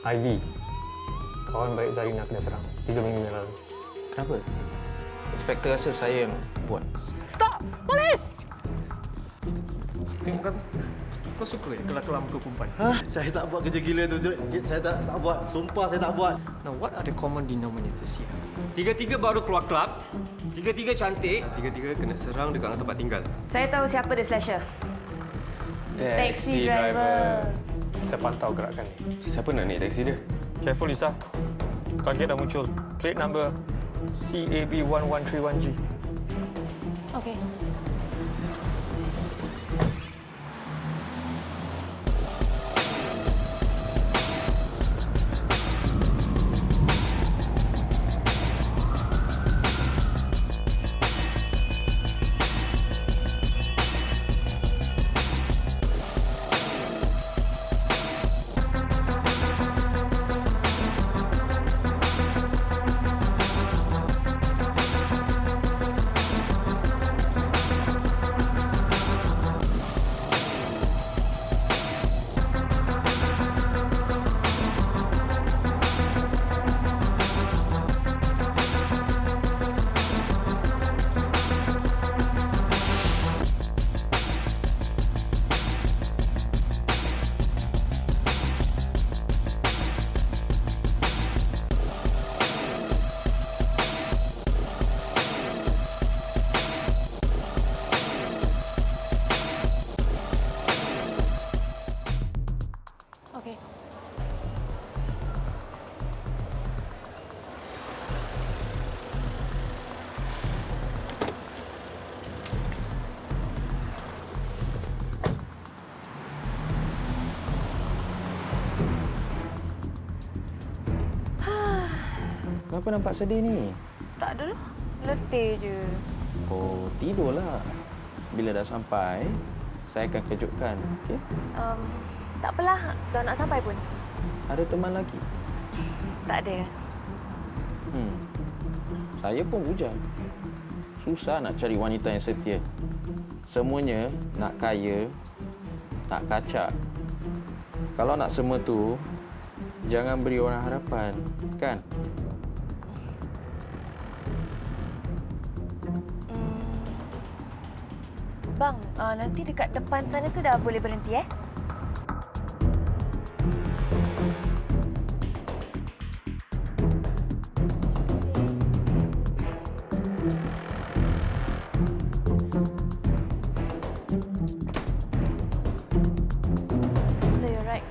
Ivy, kawan baik Zarina kena serang 3 minggu yang lalu. Kenapa? Inspektor rasa saya yang buat. Stop! Polis! Tengok kau suka kelam-kelam muka perempuan? Saya tak buat kerja gila tu, Cik. Saya tak buat. Sumpah saya tak buat. Now, what are the common denominators here? Tiga-tiga baru keluar kelab, tiga-tiga cantik. Tiga-tiga kena serang dekat tempat tinggal. Saya tahu siapa dia slasher. Taxi driver. Kita pantau gerakan ni. Siapa nak naik taksi dia? Careful, Lisa. Target dah muncul. Plate number CAB1131G. Okey. Okey. Kenapa nampak sedih ni? Tak ada lah. Letih je. Oh, tidurlah. Bila dah sampai, saya akan kejutkan. Okey? Tak apalah. Dah nak sampai pun. Ada teman lagi? Tak ada. Saya pun bujang. Susah nak cari wanita yang setia. Semuanya nak kaya, nak kacak. Kalau nak semua tu, jangan beri orang harapan, kan? Bang, nanti dekat depan sana tu dah boleh berhenti, eh? So you're right.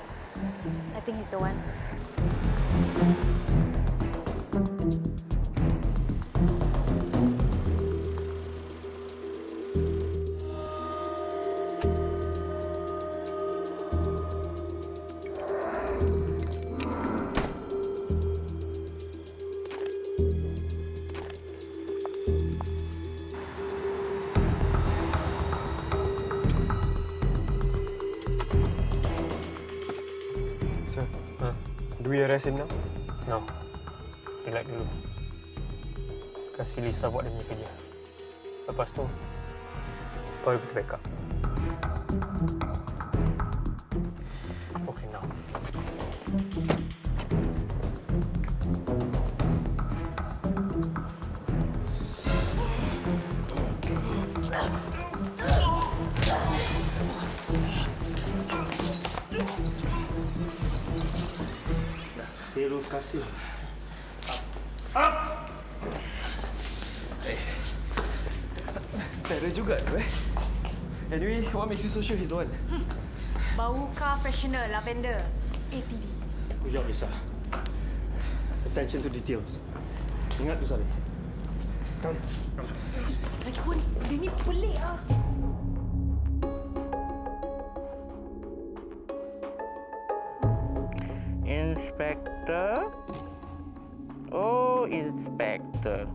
I think he's the one. Sir, do we arrest him now? No. Relax dulu. Kasih Lisa buat dia punya kerja. Lepas tu, baru kita backup. Okay, now. Terus kasih. Tak ada juga tu, Anyway, what makes you so sure he's the one? Bau car freshener lavender. ATD. Kejap, Lisa. Attention to details. Ingat tu, Saleh. Come. Lagipun, dia ni pelik ah. Inspektor? Oh, Inspektor.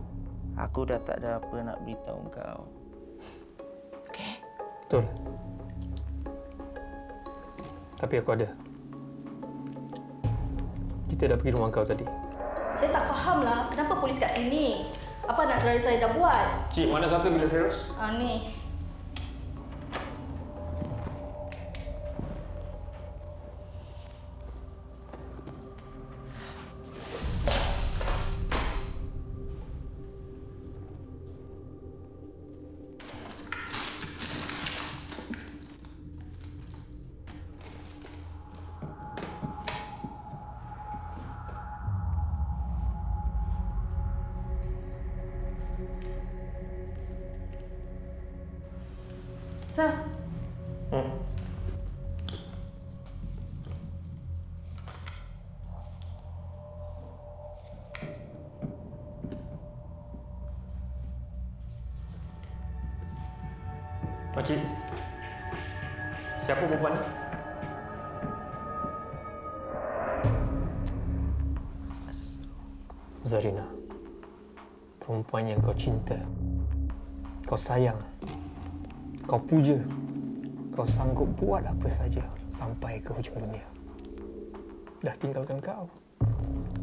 Aku dah tak ada apa nak beritahu kau. Okey? Betul. Tapi aku ada. Kita dah pergi rumah kau tadi. Saya tak fahamlah kenapa polis kat sini. Apa anak saudara saya dah buat? Cik, mana satu bilik Feroz? Ni. Sir. Pakcik, siapa perempuan ni? Zarina, perempuan yang kau cinta, kau sayang, kau puja, kau sanggup buat apa saja sampai ke hujung dunia. Dah tinggalkan kau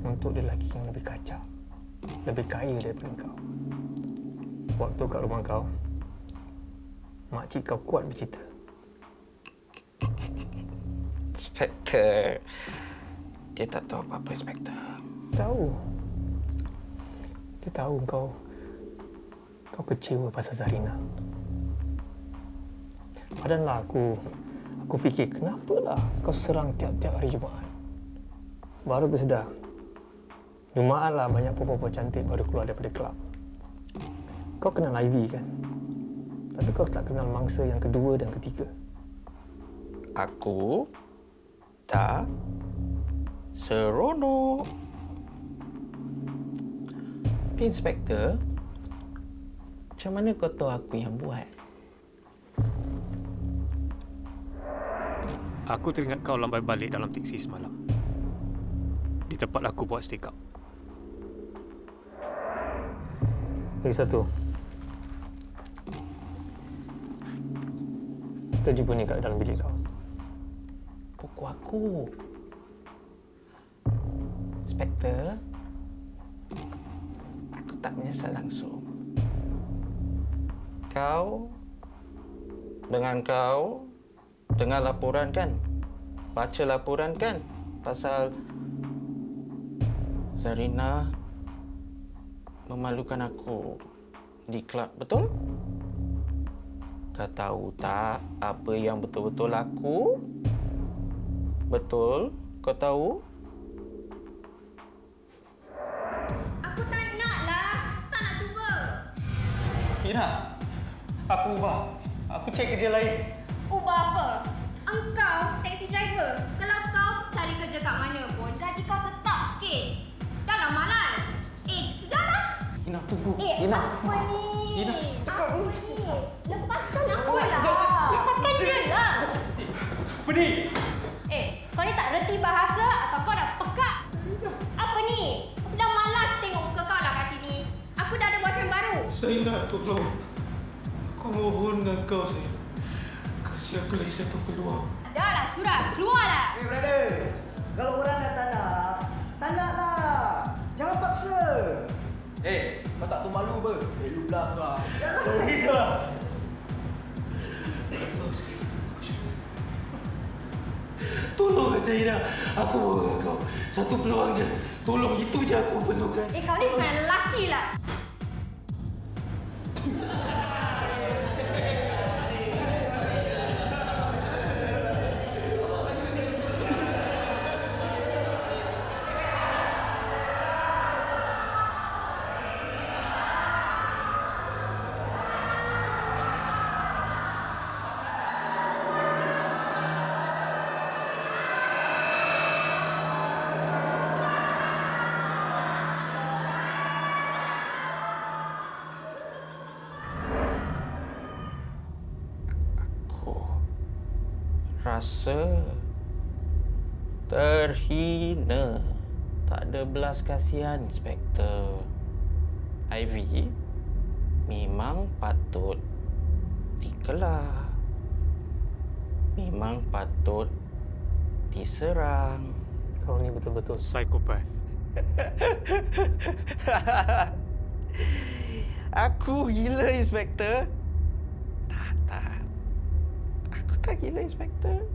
untuk lelaki yang lebih kacak, lebih kaya daripada kau. Waktu kat rumah kau, makcik kau kuat bercerita. Inspektor. Dia tak tahu apa-apa, Inspektor. Tahu. Dia tahu kau kecewa pasal Zarina. Padahal aku fikir kenapalah kau serang tiap-tiap hari Jumaat. Baru aku sedar. Jumaat lah banyak perempuan cantik baru keluar daripada kelab. Kau kenal Ivy kan? Tapi kau tak kenal mangsa yang kedua dan ketiga. Aku tak seronok. Tapi Inspektor, macam mana kau tahu aku yang buat? Aku teringat kau lambai balik dalam teksi semalam. Di tempat aku buat stick up. Lagi satu. Kita jumpa ni kat dalam bilik kau. Pukul aku. Inspektor, aku tak menyesal langsung. Kau dengar laporan kan? Baca laporan kan? Pasal Zarina memalukan aku di kelab, betul? Kau tahu tak apa yang betul-betul laku? Betul? Kau tahu? Aku tak nak lah. Tak nak cuba. Ina, aku ubah. Aku cek kerja lain. Ubah apa? Engkau taxi driver. Kalau kau cari kerja kat mana pun, gaji kau tetap sikit. Dah lah malas. Sudahlah. Ina, tunggu. Apa ni? Ina, Apa ni? Lepaskan aku lah. Lepaskan dia lah. Beri. Kau ni tak reti bahasa atau kau dah pekak? Apa ni? Aku dah malas tengok muka kau lah kat sini. Aku dah ada boyfriend baru. Saya nak tolong. Aku mohon dengan kau, saya. Kasih aku lagi satu peluang. Dah lah, Surah. Keluarlah. Brother, kalau orang dah tak naklah. Jangan paksa. Kau tak tahu malu apa? Lu belas lah. Sorry dah. Tolong Zaina. Aku mohon kau. Satu peluang je. Tolong, itu je aku perlukan. Kau ni bukan lelaki lah. Rasa terhina. Tak ada belas kasihan, Inspektor. Ivy memang patut dikelah. Memang patut diserang. Kau ni betul-betul psikopat. Aku gila, Inspektor? Tak. Aku tak gila, Inspektor.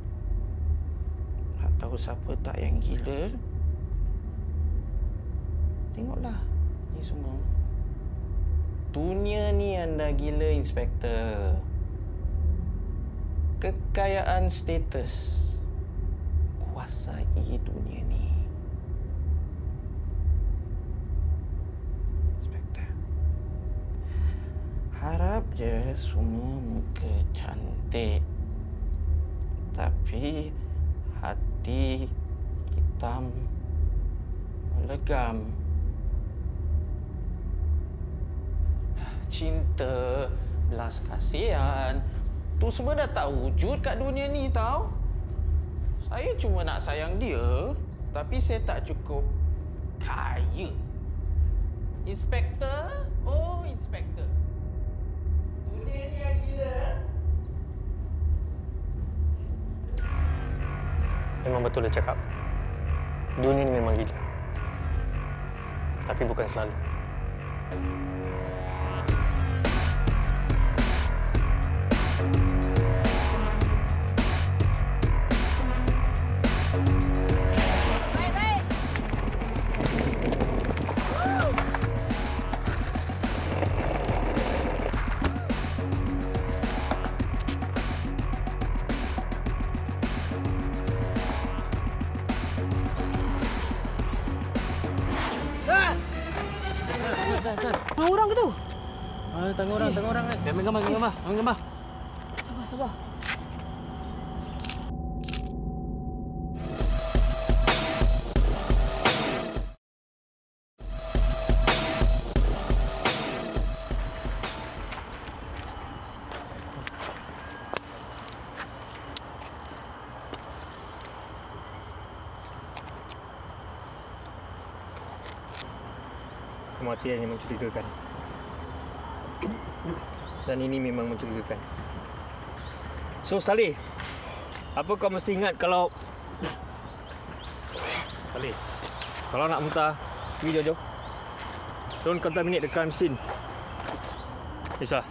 Nak tahu siapa tak yang gila? Tengoklah ni semua. Dunia ni anda gila, Inspektor. Kekayaan status kuasai dunia ni. Inspektor, harap Anggap je semua muka cantik. Tapi hati hitam melegam. Cinta, belas kasihan, tu semua dah tak wujud kat dunia ni tau. Saya cuma nak sayang dia, tapi saya tak cukup kaya. Inspektor, oh inspektor. Dunia ni yang gila. Memang betul dia cakap. Dunia ni memang gila. Tapi bukan selalu. Orang ke tu? Tengok orang. Ambil gambar. Sabar. Kematian yang mencurigakan. Dan ini memang mencurigakan. So Saleh, apa kau mesti ingat kalau Saleh, kalau nak muntah, pergi jauh-jauh. Don't contaminate the crime scene. Isa,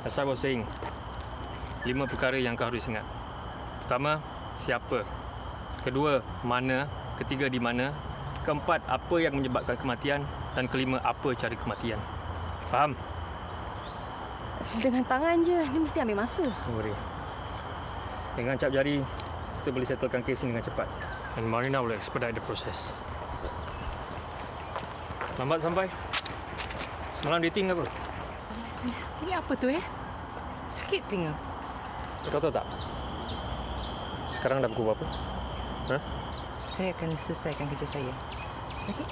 as I was saying, 5 perkara yang kau harus ingat. Pertama, siapa? Kedua, mana? Ketiga, di mana? Keempat, apa yang menyebabkan kematian? Dan kelima, apa cara kematian? Faham? Dengan tangan je, ni mesti ambil masa. Don't worry. Dengan cap jari, kita boleh settlekan kes ini dengan cepat. And Marina will expedite the process. Lambat sampai. Semalam dating apa? Ni apa tu Sakit tengah. Kau tahu tak? Sekarang dah pukul berapa? Ha? Saya akan selesaikan kerja saya. Okey?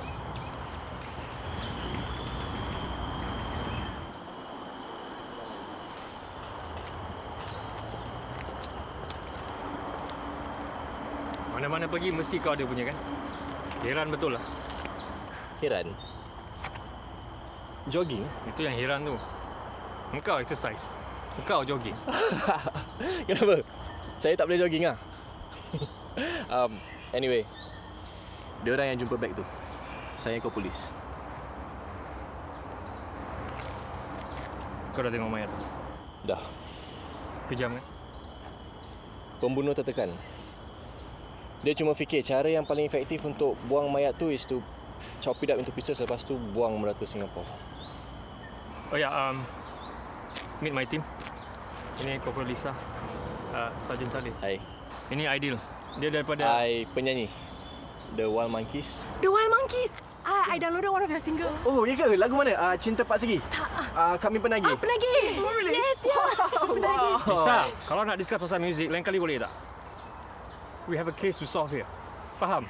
Mana-mana pergi mesti kau ada punya kan? Heran betul lah. Heran. Jogging? Itu yang heran tu. Engkau exercise. Engkau jogging. Kenapa? Saya tak boleh jogging ah. Anyway, dia orang yang jumpa beg tu. Saya kau polis. Kau dah tengok mayat tu? Dah. Kejam kan? Pembunuh tertekan. Dia cuma fikir cara yang paling efektif untuk buang mayat tu is to chop it up into pieces, lepas tu buang merata Singapura. Oh ya, meet my team. Ini Corporal Lisa, Sarjan Saleh. Hai. Ini Aidil. Dia daripada... Hai, penyanyi. The Wild Monkeys. The Wild Monkeys. I downloaded one of your single. Oh, ya ke? Lagu mana? Cinta Pak Segi? Tak. Kami Penagih. Penagih. Oh, really? Yes, Penagih. Lisa, kalau nak discuss pasal muzik, lain kali boleh tak? We have a case to solve here. Faham?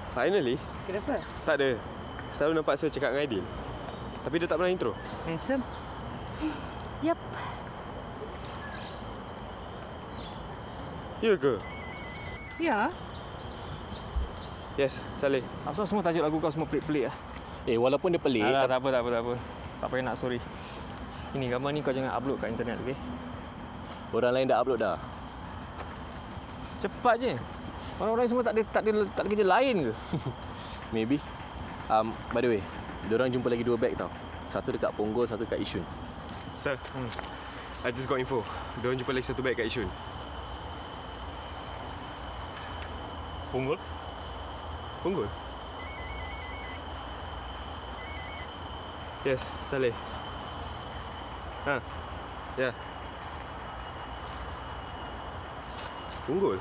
Finally? Kenapa? Tak ada. Selalu nampak saya cakap dengan Aidil. Tapi dia tak pernah intro. Handsome. Yep. Ya ke? Ya. Yes, Saleh. Apasal semua tajuk lagu kau semua pelik-pelik lah? Walaupun dia pelik, Alah, tak apa. Tak payah nak story. Ini gambar ni kau jangan upload kat internet, okey? orang lain dah upload dah. Cepat je. Orang-orang semua tak ada kerja lain ke? Maybe. By the way, diorang jumpa lagi 2 beg tau. Satu dekat Punggol, satu dekat Yishun. Sir, I just got info. Diorang jumpa lagi 1 beg kat Yishun. Punggol? Punggol? Yes, Saleh. Ya. Punggol?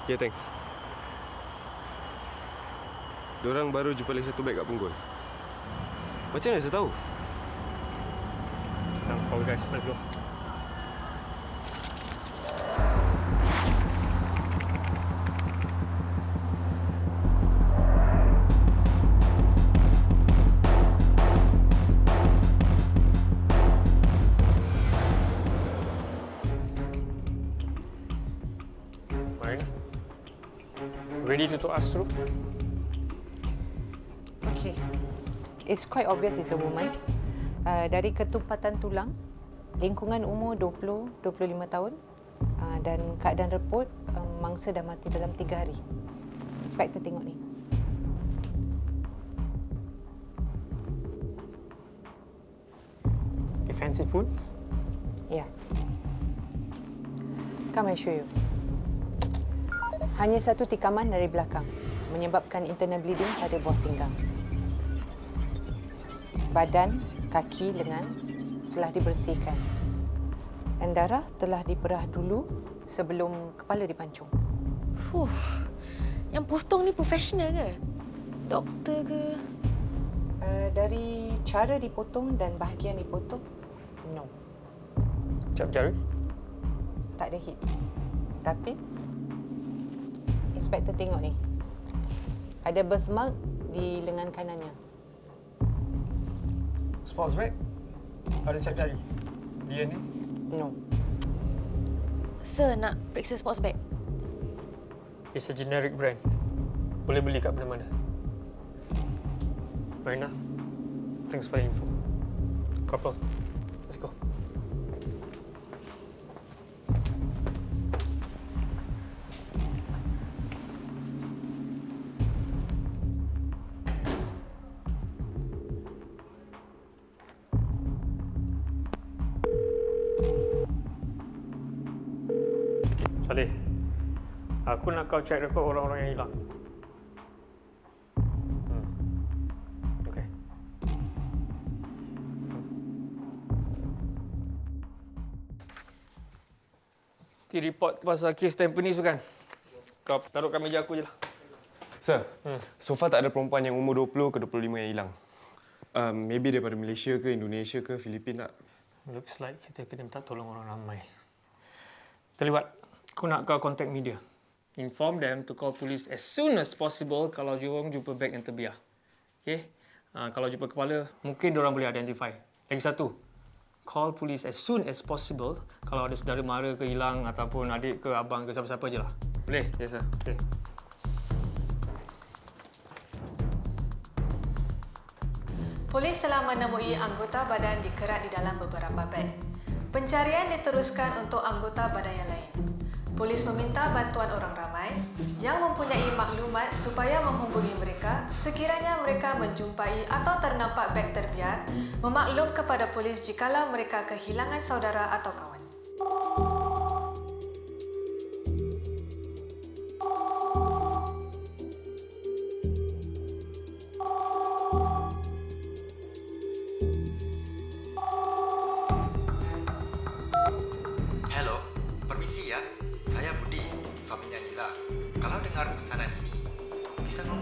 Okay, thanks. Diorang baru jumpa lagi satu beg kat Punggol. Macam mana saya tahu? Come forward guys, let's go. Marina, ready to talk us through? Okay. It's quite obvious it's a woman. Dari ketumpatan tulang, lingkungan umur 20-25 tahun dan keadaan reput mangsa dah mati dalam 3 hari. Inspektor tengok ni. Defensive wounds? Ya. Come I show you. Hanya satu tikaman dari belakang menyebabkan internal bleeding pada buah pinggang. Badan, kaki, lengan telah dibersihkan. Dan darah telah diperah dulu sebelum kepala dipancung. Yang potong ni profesional ke? Doktor ke? Dari cara dipotong dan bahagian dipotong, no. Cap jari? Tak ada hits. Tapi, inspektor tengok ni. Ada birthmark di lengan kanannya. Sports bag? Ada cap jari? DNA? No. Sir, nak periksa sports bag. It's a generic brand. Boleh beli kat mana-mana. Marina, thanks for the info. Corporal, let's go. Saleh, aku nak kau check rekod orang-orang yang hilang. Okey. Ti report pasal kes Tampines tu kan? Kau taruh kat meja aku je lah. Sir, so far tak ada perempuan yang umur 20 ke 25 yang hilang. Maybe daripada Malaysia ke Indonesia ke Filipina. Looks like kita kena minta tolong orang ramai. Terlibat, aku nak kau contact media. Inform them to call police as soon as possible kalau diorang jumpa beg yang terbiar. Okay? Kalau jumpa kepala, mungkin diorang boleh identify. Lagi satu, call police as soon as possible kalau ada saudara mara ke hilang ataupun adik ke abang ke siapa-siapa je lah. Boleh? Yes, sir. Okay. Polis telah menemui anggota badan dikerat di dalam beberapa beg. Pencarian diteruskan untuk anggota badan yang lain. Polis meminta bantuan orang ramai yang mempunyai maklumat supaya menghubungi mereka sekiranya mereka menjumpai atau ternampak beg terbiar, memaklum kepada polis jikalau mereka kehilangan saudara atau kawan.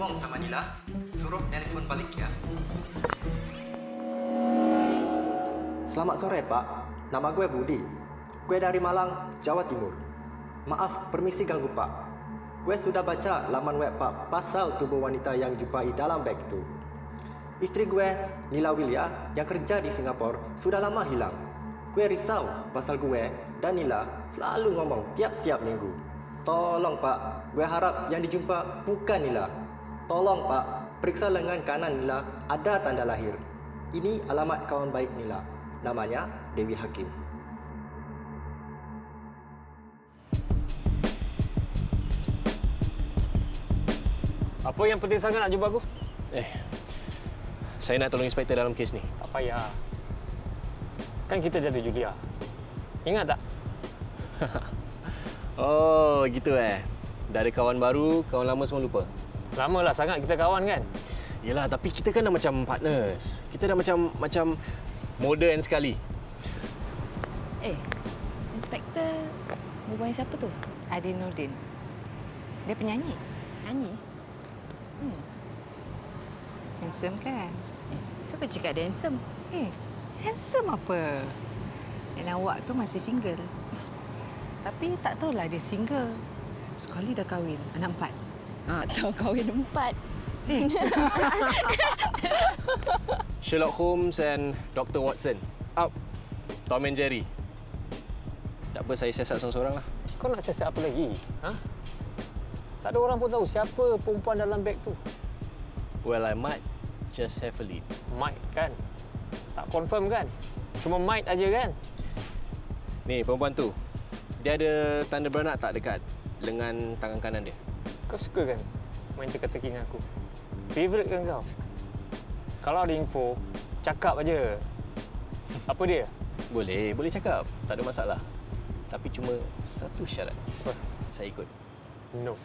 Sama Nila, suruh telefon balik ya. Selamat sore, Pak. Nama gue Budi. Gue dari Malang, Jawa Timur. Maaf, permisi ganggu, Pak. Gue sudah baca laman web Pak pasal tubuh wanita yang jumpai dalam beg itu. Istri gue, Nila Wilya, yang kerja di Singapura, sudah lama hilang. Gue risau pasal gue dan Nila selalu ngomong tiap-tiap minggu. Tolong, Pak. Gue harap yang dijumpa bukan Nila. Tolong, Pak, periksa lengan kanan Nila ada tanda lahir. Ini alamat kawan baik Nila. Namanya Dewi Hakim. Apa yang penting sangat nak jumpa aku? Saya nak tolong inspektor dalam kes ni. Tak payah. Kan kita jadi Julia. Ingat tak? Oh, gitu Dari kawan baru, kawan lama semua lupa. Lamalah sangat kita kawan kan? Yelah, tapi kita kan dah macam partners. Kita dah macam modern sekali. Inspektor berbual siapa tu? Adinuddin. Dia penyanyi. Nyanyi? Handsome kan? Siapa cakap dia handsome? Handsome apa? Dan awak tu masih single. Tapi tak tahulah dia single. Sekali dah kahwin, anak 4. Tahu kahwin 4. Sherlock Holmes and Dr. Watson. Out. Tom and Jerry. Tak apa, saya siasat seorang-seorang lah. Kau nak siasat apa lagi? Ha? Tak ada orang pun tahu siapa perempuan dalam beg tu. Well, I might just have a lead. Might kan? Tak confirm kan? Cuma might aja kan? Ni, perempuan tu. Dia ada tanda beranak tak dekat lengan tangan kanan dia? Kau suka kan main teka-teki dengan aku? Favourite kan kau? Kalau ada info, cakap aja. Apa dia? Boleh cakap. Tak ada masalah. Tapi cuma satu syarat. Apa? Saya ikut. No.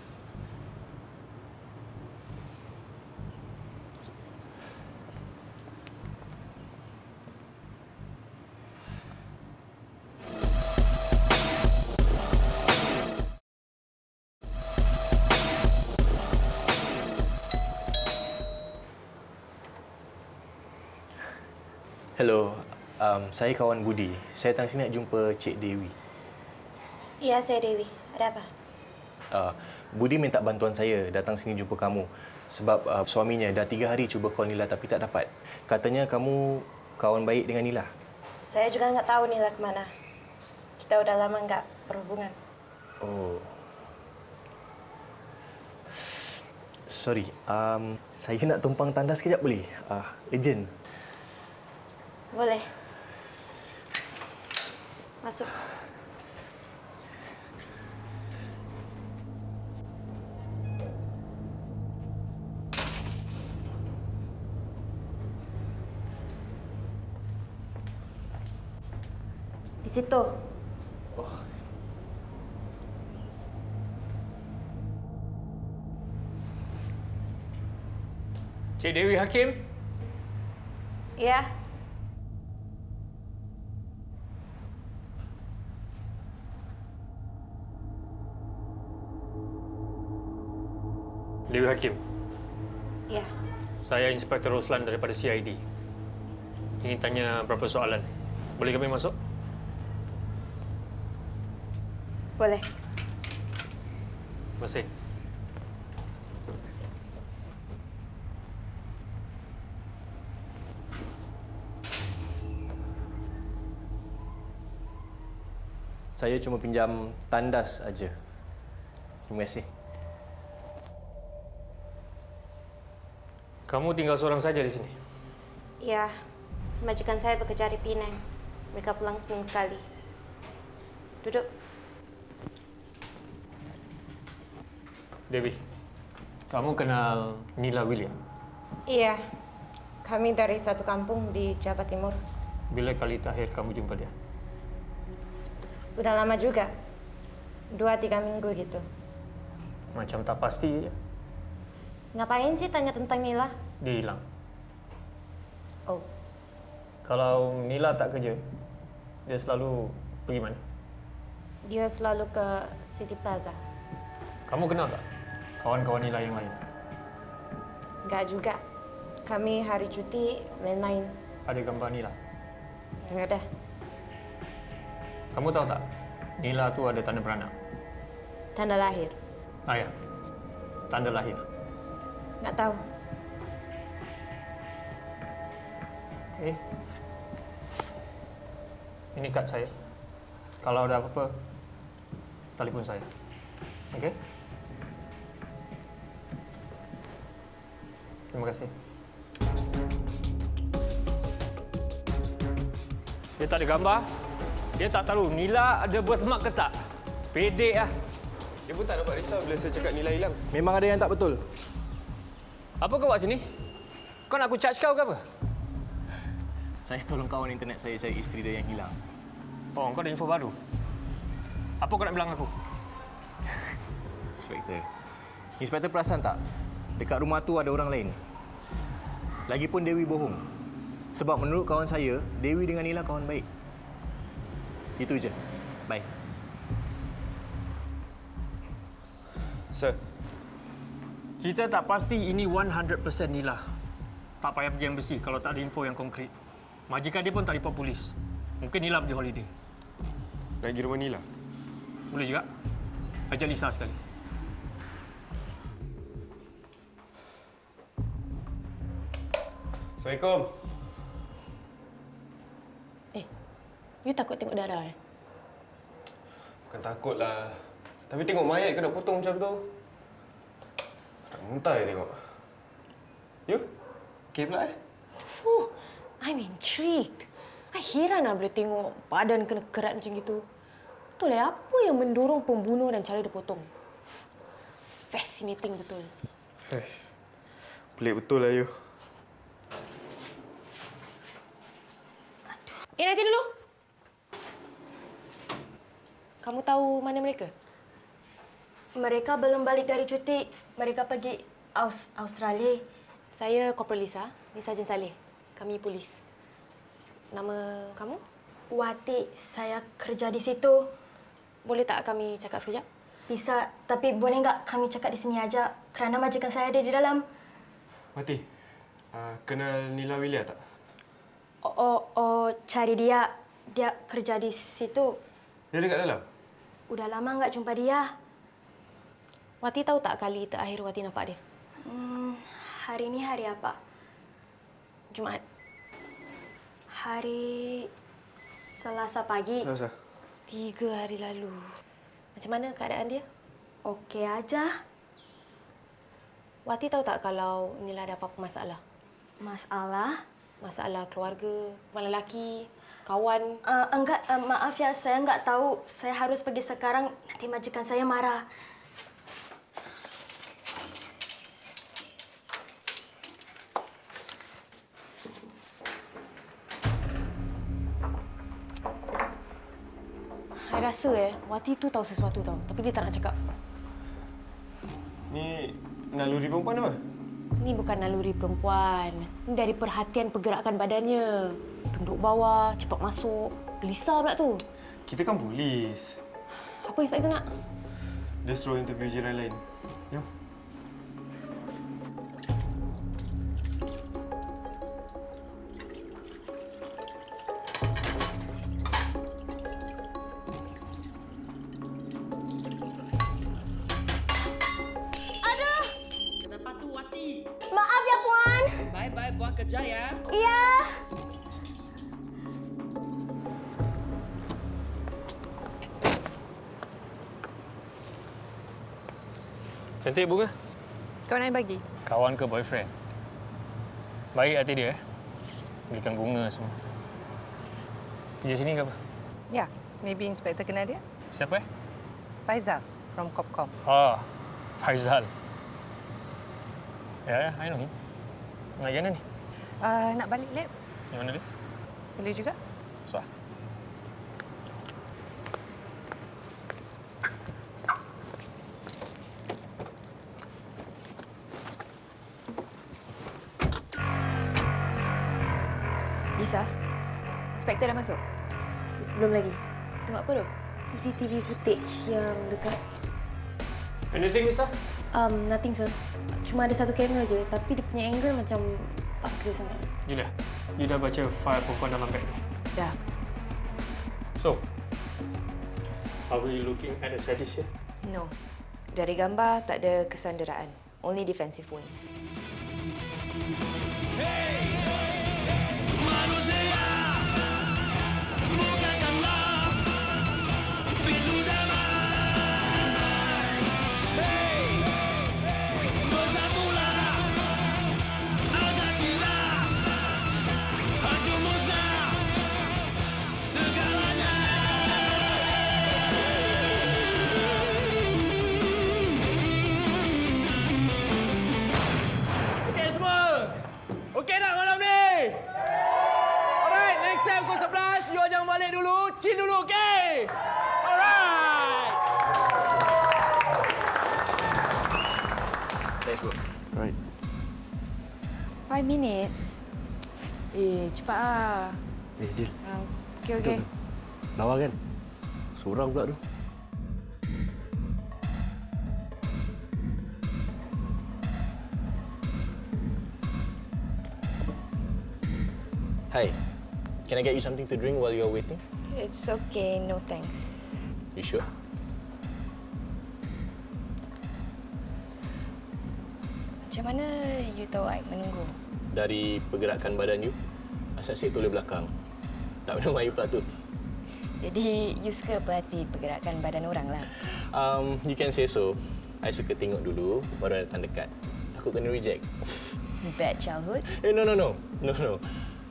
Hello, saya kawan Budi. Saya datang sini nak jumpa Cik Dewi. Ya, saya Dewi. Ada apa? Budi minta bantuan saya datang sini jumpa kamu. Sebab suaminya dah 3 hari cuba call Nila tapi tak dapat. Katanya kamu kawan baik dengan Nila. Saya juga nggak tahu Nila kemana. Kita udah lama nggak berhubungan. Oh. Sorry, saya nak tumpang tandas sekejap boleh? Urgent. Boleh. Masuk. Di situ. Cik Dewi Hakim? Ya. Dewi Hakim. Ya. Saya Inspektor Roslan daripada CID. Ingin tanya beberapa soalan. Boleh kami masuk? Boleh. Terima kasih. Saya cuma pinjam tandas aja. Terima kasih. Kamu tinggal seorang saja di sini? Ya. Majikan saya bekerja di Penang. Mereka pulang seminggu sekali. Duduk. Dewi, kamu kenal Nila William? Iya. Kami dari satu kampung di Jawa Timur. Bila kali terakhir kamu jumpa dia? Udah lama juga. 2-3 minggu gitu. Macam tak pasti. Ngapain sih tanya tentang Nila? Dia hilang. Oh. Kalau Nila tak kerja, dia selalu pergi mana? Dia selalu ke City Plaza. Kamu kenal tak kawan-kawan Nila yang lain? Enggak juga. Kami hari cuti lain-lain. Ada gambar Nila? Enggak ada. Kamu tahu tak, Nila tu ada tanda beranak? Tanda lahir. Ya, tanda lahir. Enggak tahu. Okey. Ini kad saya. Kalau ada apa-apa, telefon saya. Okey? Terima kasih. Dia tak ada gambar. Dia tak tahu Nila ada birthmark ke tak. Pedek lah. Dia pun tak dapat risau bila saya cakap Nila hilang. Memang ada yang tak betul. Apa kau buat sini? Kau nak aku charge kau ke apa? Saya tolong kawan internet saya cari isteri dia yang hilang. Oh, kau ada info baru? Apa kau nak bilang aku? Inspektor perasan tak? Dekat rumah tu ada orang lain. Lagipun Dewi bohong. Sebab menurut kawan saya, Dewi dengan Nila kawan baik. Itu je. Bye. Sir. Kita tak pasti ini 100% Nila. tak payah pergi embassy kalau tak ada info yang konkret. Majikan dia pun tak report polis. Mungkin Nila pergi holiday. Nak pergi rumah Nila? Boleh juga. Ajak Lisa sekali. Assalamualaikum. You takut tengok darah Bukan takut lah. Tapi tengok mayat kena potong macam tu. Tak muntah je tengok. You? Okey pula I'm intrigued. I heran lah boleh tengok badan kena kerat macam gitu. Betul apa yang mendorong pembunuh dan cara dia potong? Fascinating betul. Pelik betul lah you. Nanti dulu. Kamu tahu mana mereka? Mereka belum balik dari cuti. Mereka pergi Australia. Saya Corporal Lisa, Lisa Jen Saleh. Kami polis. Nama kamu? Wati, saya kerja di situ. Boleh tak kami cakap sekejap? Bisa, tapi boleh enggak kami cakap di sini aja kerana majikan saya ada di dalam. Mati. Kenal Nila Wilia tak? Cari dia. Dia kerja di situ. Dia dekat dalam? Udah lama enggak jumpa dia. Wati tahu tak kali terakhir Wati nampak dia? Hari ini hari apa? Jumaat. Hari Selasa pagi. Selasa. 3 hari lalu. Macam mana keadaan dia? Okey aja. Wati tahu tak kalau Nila ada apa-apa masalah? Masalah? Masalah keluarga, masalah lelaki, kawan. Enggak, maaf ya, saya enggak tahu. Saya harus pergi sekarang, nanti majikan saya marah. Saya rasa Wati tu tahu sesuatu tau, tapi dia tak nak cakap. Ni naluri perempuan apa? Ni bukan naluri perempuan. Ni dari perhatian pergerakan badannya. Duduk bawah, cepat masuk. Gelisah pula tu. Kita kan polis. Apa inspektor nak? Dia suruh interview jiran lain. Jom. Maaf ya, Puan. Bye-bye, buat kerja ya. Iya. Cantik bunga. Kau nak bagi? Kawan ke boyfriend? Baik hati dia. Belikan bunga semua. Kerja sini ke apa? Ya, maybe inspektor kenal dia. Siapa Faizal from Copcom. Oh, Faizal. Ya, I know him. Nak pergi mana ni? Nak balik lab. Di mana dia? Boleh juga. Suah. Lisa, inspektor dah masuk? Belum lagi. Tengok apa tu? CCTV footage yang dekat. Anything, Lisa? Nothing, sir. Cuma ada satu kamera je, tapi dia punya angle macam tak clear sangat. Gila, you dah baca file perempuan dalam beg tu? Dah. So, are we looking at a sadist here? No. Dari gambar tak ada kesanderaan. Only defensive wounds. Okey tak malam ni? Alright, next time pukul 11, you jangan balik dulu. Chill dulu, okey? Alright. Thanks, bro. Right. 5 minutes? Cepat lah. Deal. Okey. Lawa kan? Seorang pula tu. Hi. Can I get you something to drink while you're waiting? It's okay, no thanks. You sure? Macam mana you tahu I menunggu? Dari pergerakan badan you, asyik toleh belakang. Tak minum air pula tu. Jadi, you suka perhati pergerakan badan orang lah. You can say so. I suka tengok dulu, baru datang dekat. Takut kena reject. Bad childhood? No.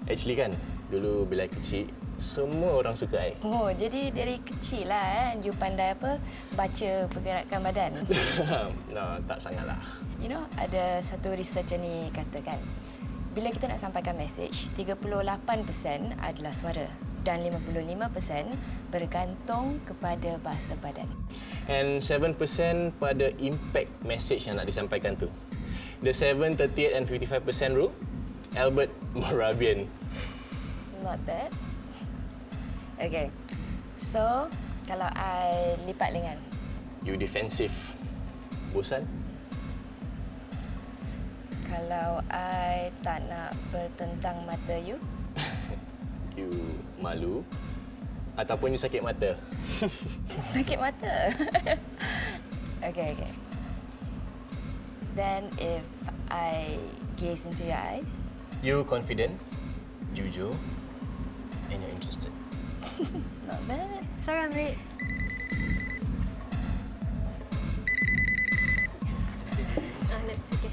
Actually kan, dulu bila kecil, semua orang suka I. Oh, jadi dari kecil lah you pandai apa? Baca pergerakan badan. No, tak sangatlah. You know, ada satu researcher ni katakan, bila kita nak sampaikan mesej, 38% adalah suara dan 55% bergantung kepada bahasa badan. And 7% pada impact message yang nak disampaikan tu. The 7, 38 and 55% rule, Albert Moravian. Not bad. Okay. So, kalau I lipat lengan. You defensive. Bosan? Kalau I tak nak bertentang mata you. You malu? Ataupun you sakit mata? Sakit mata? Okay. Then if I gaze into your eyes? You confident, jujur, and you're interested. Not bad. Sorry, I'm late. No, it's okay.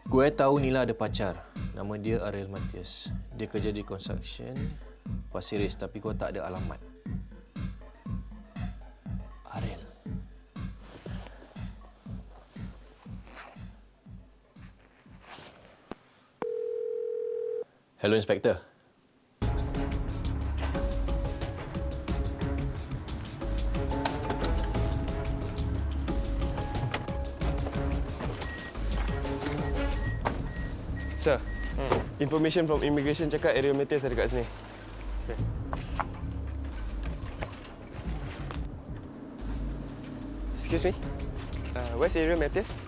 Gue tahu Nila ada pacar. Nama dia Ariel Matias. Dia kerja di construction Pasir Ris, tapi gue tak ada alamat. Ariel. Hello, Inspector. Sir, information from immigration cakap Ariel Matias ada kat sini. Okay. Excuse me, where's Ariel Matias?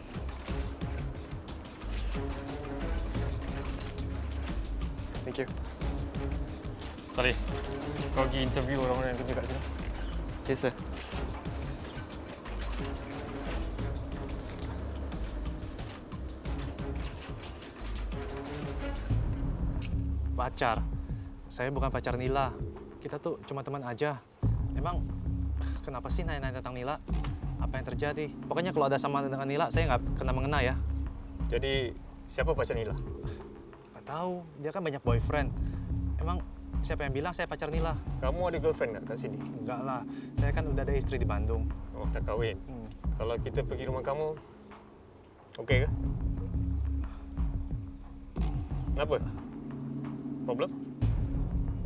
Thank you. Saleh, kau pergi interview orang-orang yang kerja kat sini. Yes, sir. Pacar? Saya bukan pacar Nila. Kita tuh cuma teman aja. Emang kenapa sih nanya-nanya tentang Nila? Apa yang terjadi? Pokoknya kalau ada sama dengan Nila, saya nggak kena mengena ya. Jadi, siapa pacar Nila? Nggak tahu. Dia kan banyak boyfriend. Emang siapa yang bilang saya pacar Nila? Kamu ada girlfriend nggak kat sini? Enggak lah. Saya kan udah ada istri di Bandung. Oh, dah kahwin. Kalau kita pergi rumah kamu, okey ke? Kenapa? Problem?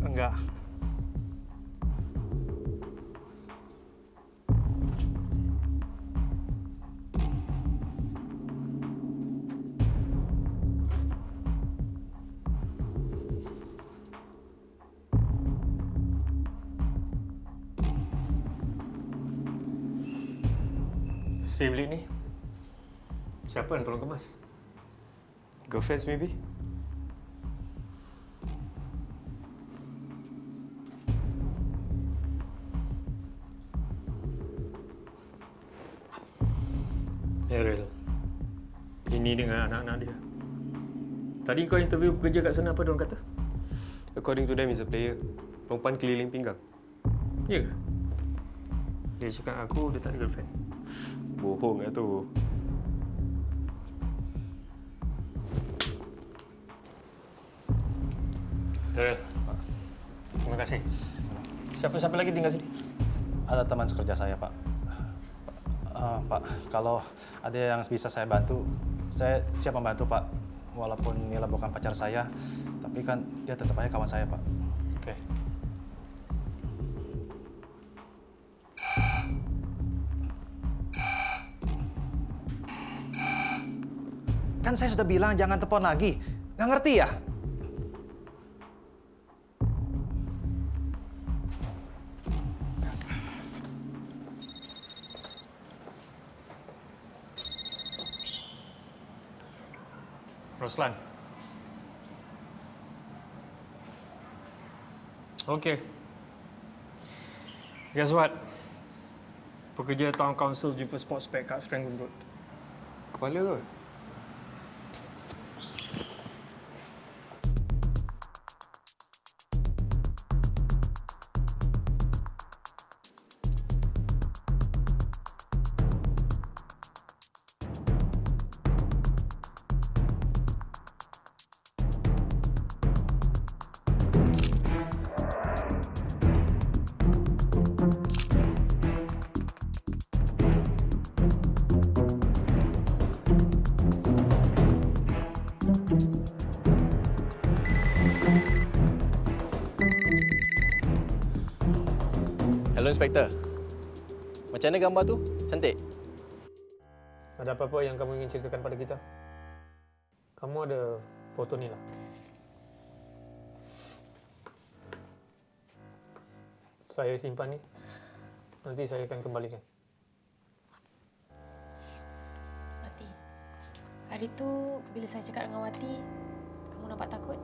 Enggak. Si bilik ni, siapa yang tolong kemas? Girlfriends maybe? Ariel, ini dengan anak-anak dia. Tadi kau interview pekerja kat sana, apa diorang kata? According to them, he's a player. Perempuan keliling pinggang. Ya ke? Dia cakap aku dia tak ada girlfriend. Bohong lah tu. Ariel, terima kasih. Siapa-siapa lagi tinggal sini? Ada teman sekerja saya, Pak. Pak, kalau ada yang bisa saya bantu, saya siap membantu, Pak. Walaupun Nila bukan pacar saya, tapi kan dia tetap aja kawan saya, Pak. Oke. Kan saya sudah bilang jangan telepon lagi. Nggak ngerti ya? Roslan. Okay. Guess what? Pekerja Town Council jumpa sports pack kat Serangoon Road. Kepala ke? Hello, Inspektor. Macam mana gambar tu? Cantik? Ada apa-apa yang kamu ingin ceritakan pada kita? Kamu ada foto ni lah. Saya simpan ni. Nanti saya akan kembalikan. Wati, hari tu bila saya cakap dengan Wati, kamu nampak takut?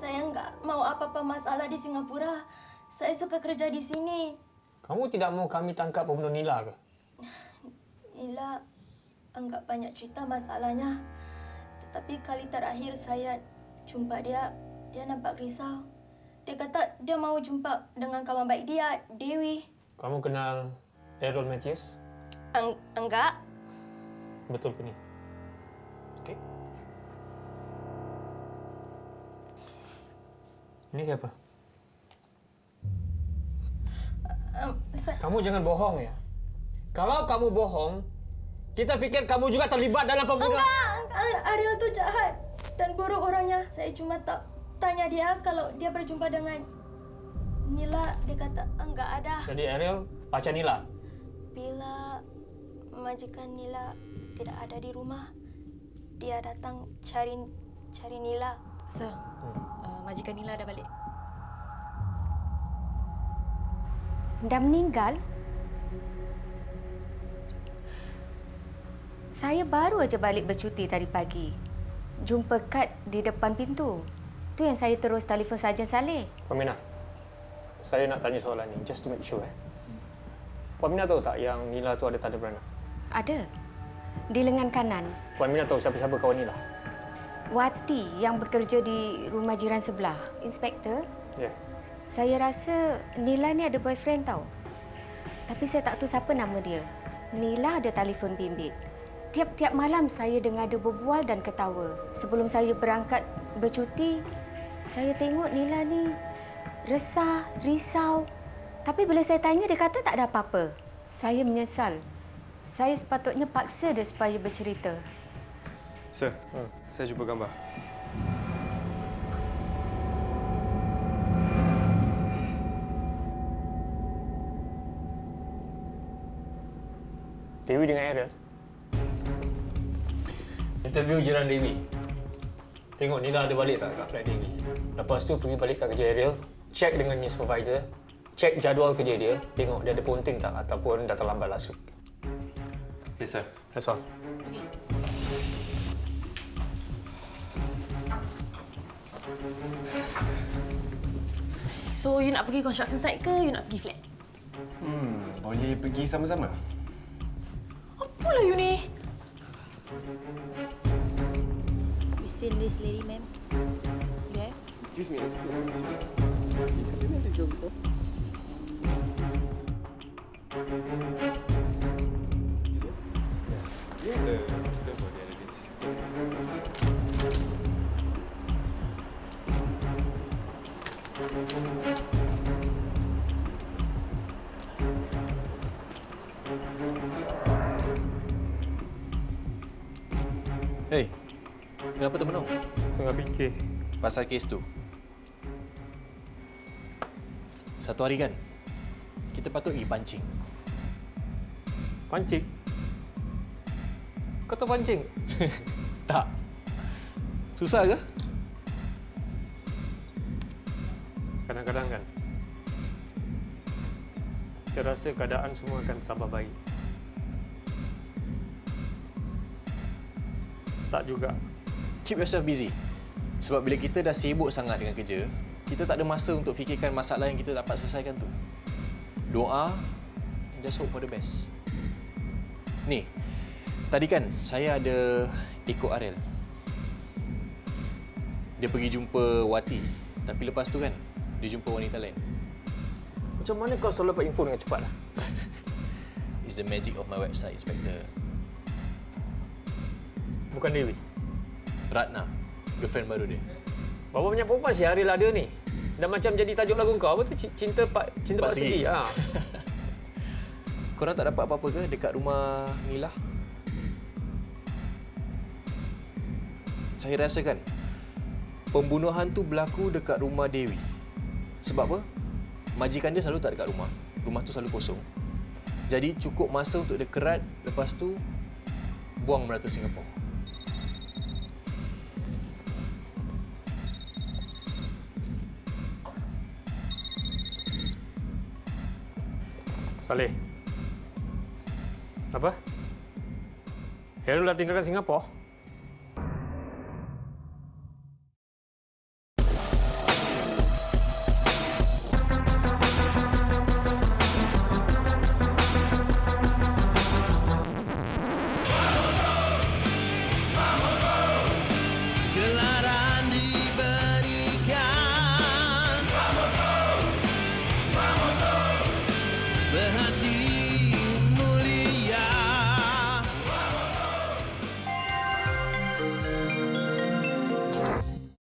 Saya nggak mau apa-apa masalah di Singapura. Saya suka kerja di sini. Kamu tidak mau kami tangkap pembunuh Nila ke? Nila enggak banyak cerita masalahnya. Tetapi kali terakhir saya jumpa dia nampak risau. Dia kata dia mau jumpa dengan kawan baik dia, Dewi. Kamu kenal Errol Matthews? Enggak. Betul ke ni? Okey. Ini siapa? Kamu jangan bohong ya. Kalau kamu bohong, kita fikir kamu juga terlibat dalam pembunuhan. Enggak. Ariel tu jahat dan buruk orangnya. Saya cuma tanya dia kalau dia berjumpa dengan Nila. Dia kata enggak ada. Jadi Ariel pacar Nila? Bila majikan Nila tidak ada di rumah, dia datang cari Nila. Sir, majikan Nila dah balik. Dah meninggal? Saya baru aja balik bercuti tadi pagi. Jumpa kad di depan pintu. Tu yang saya terus telefon Sarjan Saleh. Puan Mina, saya nak tanya soalan ni just to make sure. Puan Mina tahu tak yang Nila tu ada tanda beranak? Ada. Di lengan kanan. Puan Mina tahu siapa-siapa kawan Nila? Wati yang bekerja di rumah jiran sebelah. Inspektor? Ya. Saya rasa Nila ni ada boyfriend tau. Tapi saya tak tahu siapa nama dia. Nila ada telefon bimbit. Tiap-tiap malam saya dengar dia berbual dan ketawa. Sebelum saya berangkat bercuti, saya tengok Nila ni resah, risau. Tapi bila saya tanya, dia kata tak ada apa-apa. Saya menyesal. Saya sepatutnya paksa dia supaya bercerita. Sir, saya jumpa gambar. Dewi dengan Ariel? Interview jiran Dewi. Tengok Nila ada balik tak kat flat Dewi. Lepas tu pergi balik kat kerja Ariel, check dengan ni supervisor, check jadual kerja dia, tengok dia ada ponting tak ataupun dah terlambat last week. Yes, sir. That's all. So, you nak pergi construction site ke you nak pergi flat? Boleh pergi sama-sama? Apalah you ni? You seen this lady, ma'am? Yeah. Excuse me, I just want to see. You have the poster for the other days. Hey, kenapa termenung? Tengah fikir. Pasal kes tu. Satu hari kan, kita patut pergi pancing. Pancing? Kau tahu pancing? Tak. Susah ke? Kadang-kadang kan, saya rasa keadaan semua akan tambah baik. Tak juga. Keep yourself busy. Sebab bila kita dah sibuk sangat dengan kerja, kita tak ada masa untuk fikirkan masalah yang kita dapat selesaikan tu. Doa, and just hope for the best. Ni, tadi kan saya ada ikut Ariel. Dia pergi jumpa Wati. Tapi lepas tu kan, dia jumpa wanita lain. Macam mana kau selalu dapat info dengan cepat lah? It's the magic of my website, Inspector. Bukan Dewi? Ratna, girlfriend baru dia. Berapa banyak perempuan si Ariel ada ni? Dah macam jadi tajuk lagu kau, apa tu? Cinta Pak Segi. Ha. Korang tak dapat apa-apa ke dekat rumah Nila? Saya rasa kan, pembunuhan tu berlaku dekat rumah Dewi. Sebab apa? Majikan dia selalu tak dekat rumah. Rumah tu selalu kosong. Jadi cukup masa untuk dia kerat, lepas tu buang merata Singapura. Saleh. Apa? Heru dah tinggalkan Singapura?